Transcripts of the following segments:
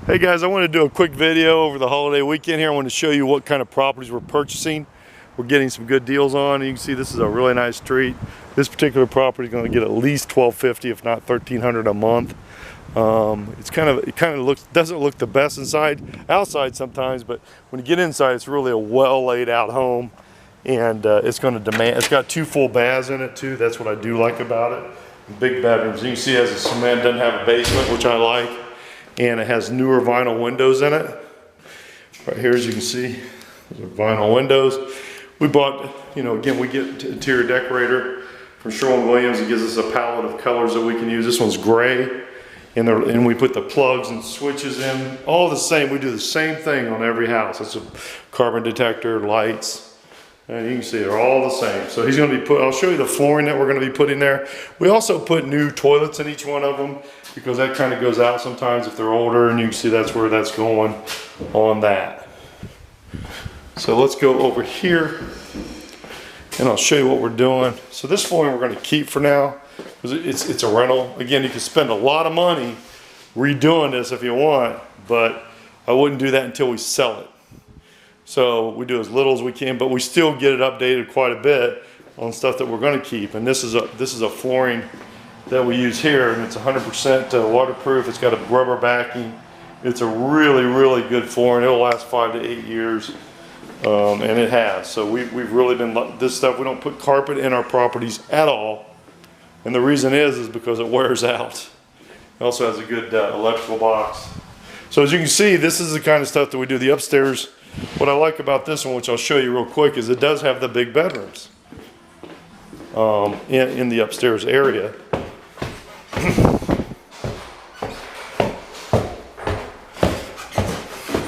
Hey guys, I want to do a quick video over the holiday weekend here. I want to show you what kind of properties we're purchasing. We're getting some good deals on. You can see this is a really nice street. This particular property is going to get at least $1,250, if not $1,300 a month. It kind of doesn't look the best outside sometimes, but when you get inside, it's really a well laid out home, and it's got 2 full baths in it too. That's what I do like about it. Big bedrooms. You can see it has a cement, doesn't have a basement, which I like. And it has newer vinyl windows in it. Right here, as you can see, those are vinyl windows. We bought, again, we get interior decorator from Sherwin-Williams. It gives us a palette of colors that we can use. This one's gray, and we put the plugs and switches in. All the same, we do the same thing on every house. It's a carbon detector, lights, and you can see they're all the same. So he's gonna be I'll show you the flooring that we're gonna be putting there. We also put new toilets in each one of them, because that kind of goes out sometimes if they're older, and you can see that's where that's going on that. So let's go over here and I'll show you what we're doing. So this flooring we're going to keep for now, because it's a rental. Again, you can spend a lot of money redoing this if you want, but I wouldn't do that until we sell it. So we do as little as we can, but we still get it updated quite a bit on stuff that we're going to keep. And this is a flooring that we use here, and it's 100% waterproof. It's got a rubber backing. It's a really, really good flooring. It'll last 5 to 8 years, and it has. So we've really been, this stuff, we don't put carpet in our properties at all, and the reason is because it wears out. It also has a good electrical box. So as you can see, this is the kind of stuff that we do. The upstairs, what I like about this one, which I'll show you real quick, is it does have the big bedrooms in the upstairs area.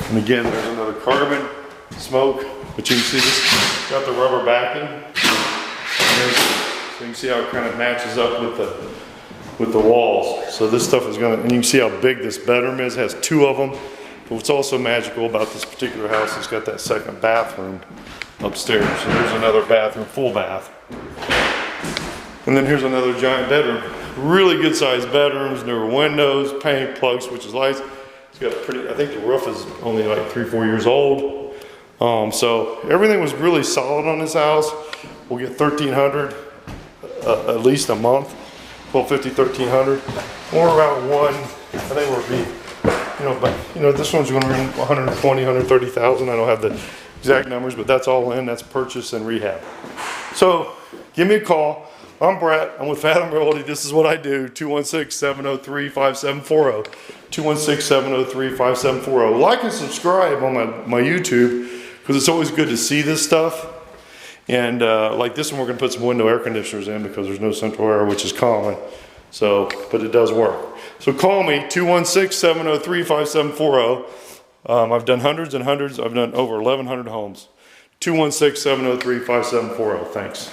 And again, there's another carbon smoke, but you can see this got the rubber backing. So you can see how it kind of matches up with the walls. So this stuff is and you can see how big this bedroom is. It has 2 of them. But what's also magical about this particular house, it's got that second bathroom upstairs. So there's another bathroom, full bath. And then here's another giant bedroom. Really good sized bedrooms, newer windows, paint, plugs, switches, lights. It's got I think the roof is only like 3-4 years old. So everything was really solid on this house. We'll get $1,300 at least a month, $1,250, $1,300. Or around I think we'll be, this one's going to run $120,000, $130,000. I don't have the exact numbers, but that's all in. That's purchase and rehab. So give me a call. I'm Brett. I'm with Fathom Realty. This is what I do. 216-703-5740. 216-703-5740. Like and subscribe on my YouTube, because it's always good to see this stuff. And like this one, we're going to put some window air conditioners in because there's no central air, which is common. So, but it does work. So call me, 216-703-5740. I've done hundreds and hundreds. I've done over 1,100 homes. 216-703-5740. Thanks.